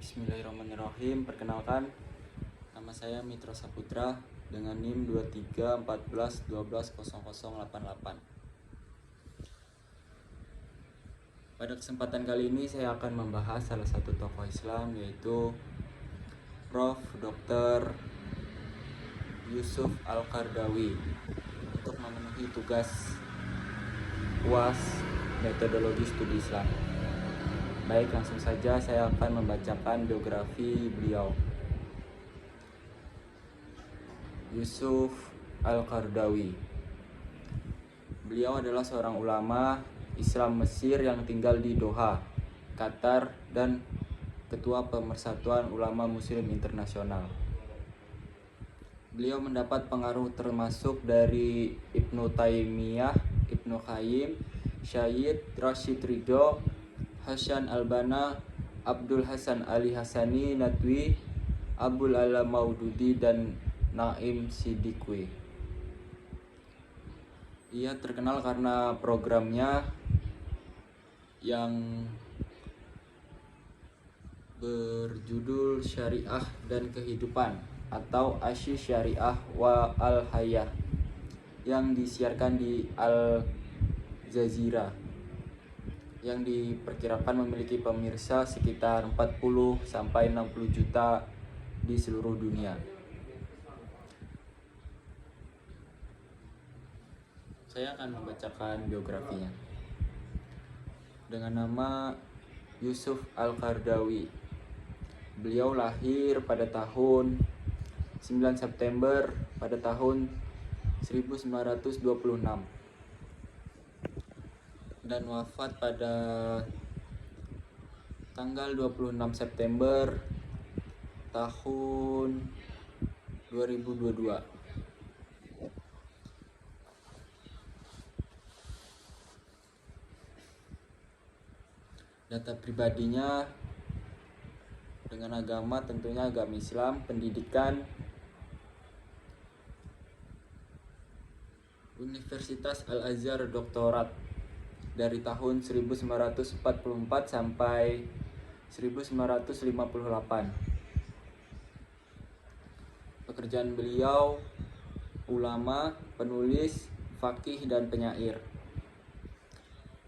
Bismillahirrahmanirrahim. Perkenalkan, nama saya Mitra Saputra dengan NIM 2314120088. Pada kesempatan kali ini saya akan membahas salah satu tokoh Islam, yaitu Prof. Dr. Yusuf Al-Qaradawi, untuk memenuhi tugas UAS Metodologi Studi Islam. Baik, langsung saja saya akan membacakan biografi beliau. Yusuf Al-Qaradawi. Beliau adalah seorang ulama Islam Mesir yang tinggal di Doha, Qatar, dan Ketua Pemersatuan Ulama Muslim Internasional. Beliau mendapat pengaruh termasuk dari Ibnu Taimiyah, Ibnu Qayyim, Syed Rashid Ridho, Hasan Al-Banna, Abdul Hasan Ali Hasani Nadwi, Abul Ala Maududi, dan Naim Siddiqui. Ia terkenal karena programnya yang berjudul Syariah dan Kehidupan atau Asy Syariah wa Al-Hayah yang disiarkan di Al Jazeera, yang diperkirakan memiliki pemirsa sekitar 40-60 juta di seluruh dunia. Saya akan membacakan biografinya. Dengan nama Yusuf Al-Qaradawi. Beliau lahir pada tahun 9 September pada tahun 1926 dan wafat pada tanggal 26 September tahun 2022. Data pribadinya dengan agama tentunya agama Islam, pendidikan Universitas Al-Azhar doktorat dari tahun 1944 sampai 1958. Pekerjaan beliau ulama, penulis, faqih, dan penyair.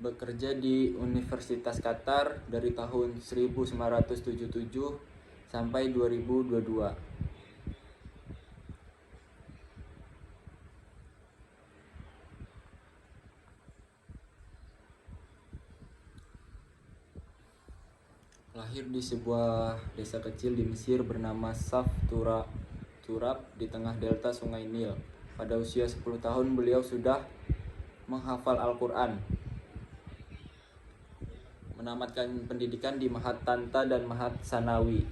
Bekerja di Universitas Qatar dari tahun 1977 sampai 2022. Lahir di sebuah desa kecil di Mesir bernama Saf Turab di tengah delta Sungai Nil. Pada usia 10 tahun beliau sudah menghafal Al-Quran. Menamatkan pendidikan di Mahat Tanta dan Mahat Sanawi.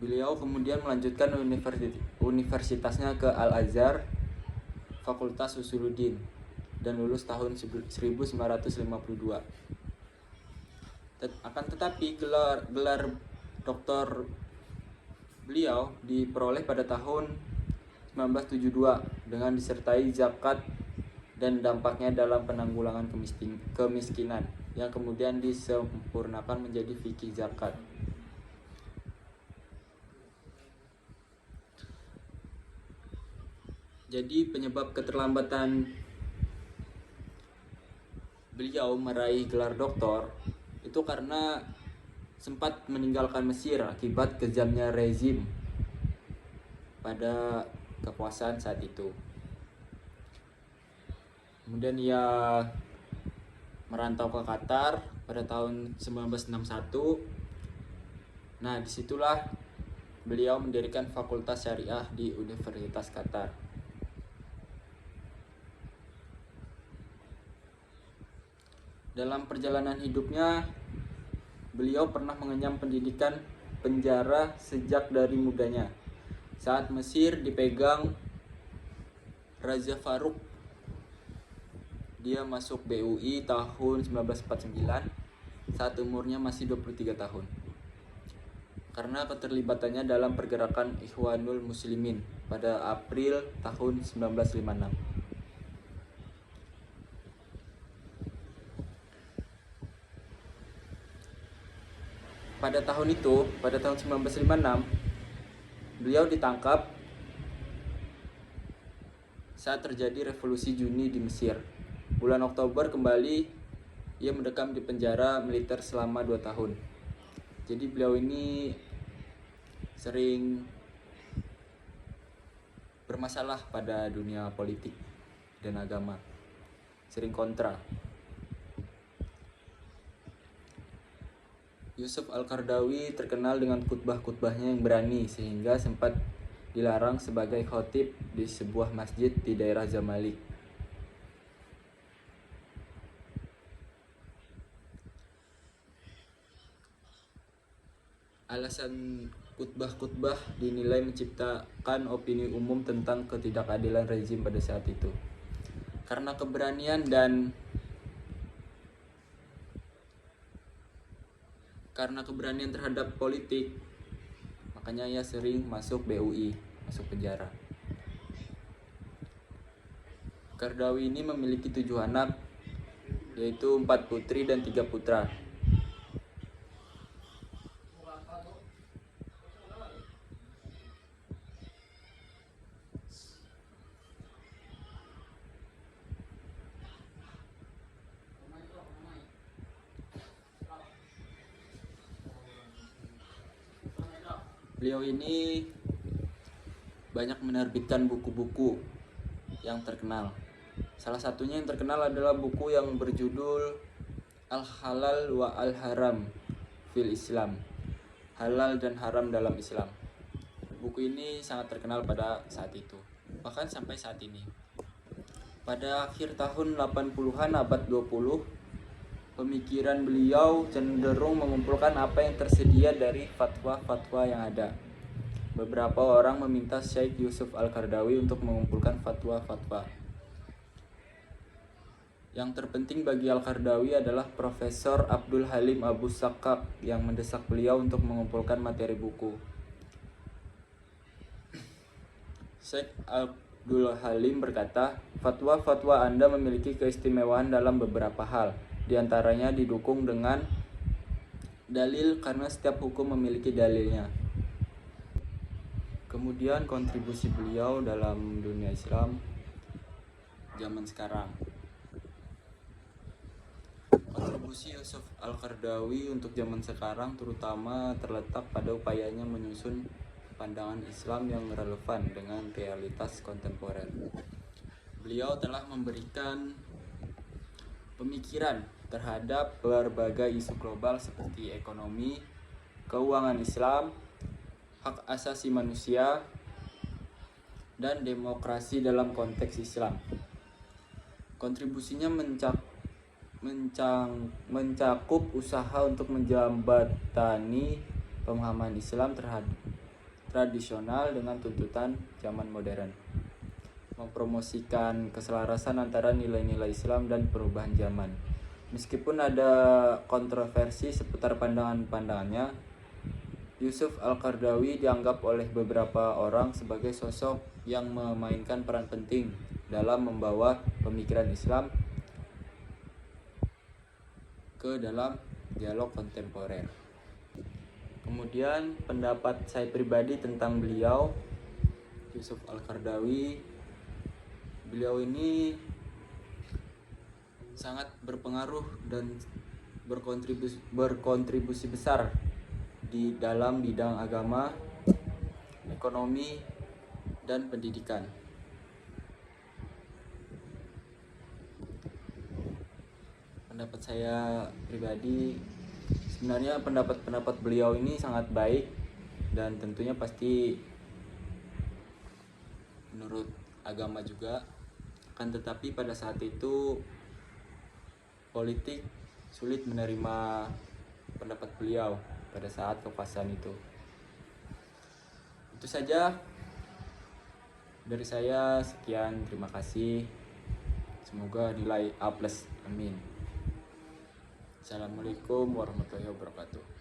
Beliau kemudian melanjutkan universitasnya ke Al-Azhar, Fakultas Usuluddin, dan lulus tahun 1952. Akan tetapi gelar doktor beliau diperoleh pada tahun 1972 dengan disertai zakat dan dampaknya dalam penanggulangan kemiskinan yang kemudian disempurnakan menjadi fikih zakat. Jadi penyebab keterlambatan beliau meraih gelar doktor itu karena sempat meninggalkan Mesir akibat kejamnya rezim pada kekuasaan saat itu. Kemudian ia merantau ke Qatar pada tahun 1961. Nah, disitulah beliau mendirikan Fakultas Syariah di Universitas Qatar. Dalam perjalanan hidupnya, beliau pernah mengenyam pendidikan penjara sejak dari mudanya. Saat Mesir dipegang Raja Farouk, dia masuk BUI tahun 1949 saat umurnya masih 23 tahun. Karena keterlibatannya dalam pergerakan Ikhwanul Muslimin pada April tahun 1956. pada tahun itu, pada tahun 1956, beliau ditangkap saat terjadi revolusi Juni di Mesir. Bulan Oktober kembali ia mendekam di penjara militer selama 2 tahun. Jadi beliau ini sering bermasalah pada dunia politik dan agama, sering kontra. Yusuf Al-Qaradawi terkenal dengan khutbah-khutbahnya yang berani sehingga sempat dilarang sebagai khotib di sebuah masjid di daerah Zamalek. Alasan khutbah-khutbah dinilai menciptakan opini umum tentang ketidakadilan rezim pada saat itu. Karena keberanian terhadap politik, makanya ia sering masuk BUI, masuk penjara. Qaradawi ini memiliki 7 anak, yaitu 4 putri dan 3 putra. Beliau ini banyak menerbitkan buku-buku yang terkenal. Salah satunya yang terkenal adalah buku yang berjudul Al-Halal wa Al-Haram fil Islam, Halal dan Haram dalam Islam. Buku ini sangat terkenal pada saat itu, bahkan sampai saat ini. Pada akhir tahun 80-an abad 20, pemikiran beliau cenderung mengumpulkan apa yang tersedia dari fatwa-fatwa yang ada. Beberapa orang meminta Syekh Yusuf Al-Qaradawi untuk mengumpulkan fatwa-fatwa. Yang terpenting bagi Al-Qaradawi adalah Profesor Abdul Halim Abu Sakak yang mendesak beliau untuk mengumpulkan materi buku. Syekh Abdul Halim berkata, "Fatwa-fatwa Anda memiliki keistimewaan dalam beberapa hal. Di antaranya didukung dengan dalil karena setiap hukum memiliki dalilnya." Kemudian kontribusi beliau dalam dunia Islam zaman sekarang. Kontribusi Yusuf Al-Qaradawi untuk zaman sekarang terutama terletak pada upayanya menyusun pandangan Islam yang relevan dengan realitas kontemporer. Beliau telah memberikan pemikiran terhadap berbagai isu global seperti ekonomi, keuangan Islam, hak asasi manusia, dan demokrasi dalam konteks Islam. Kontribusinya mencakup usaha untuk menjembatani pemahaman Islam tradisional dengan tuntutan zaman modern, mempromosikan keselarasan antara nilai-nilai Islam dan perubahan zaman. Meskipun ada kontroversi seputar pandangan-pandangannya, Yusuf Al-Qaradawi dianggap oleh beberapa orang sebagai sosok yang memainkan peran penting dalam membawa pemikiran Islam ke dalam dialog kontemporer. Kemudian pendapat saya pribadi tentang beliau, Yusuf Al-Qaradawi, beliau ini sangat berpengaruh dan berkontribusi besar di dalam bidang agama, ekonomi, dan pendidikan. Pendapat saya pribadi, sebenarnya pendapat beliau ini sangat baik dan tentunya pasti menurut agama juga. Akan tetapi pada saat itu politik sulit menerima pendapat beliau pada saat kekuasaan itu. Itu saja dari saya, sekian, terima kasih. Semoga nilai A+. Amin. Assalamualaikum warahmatullahi wabarakatuh.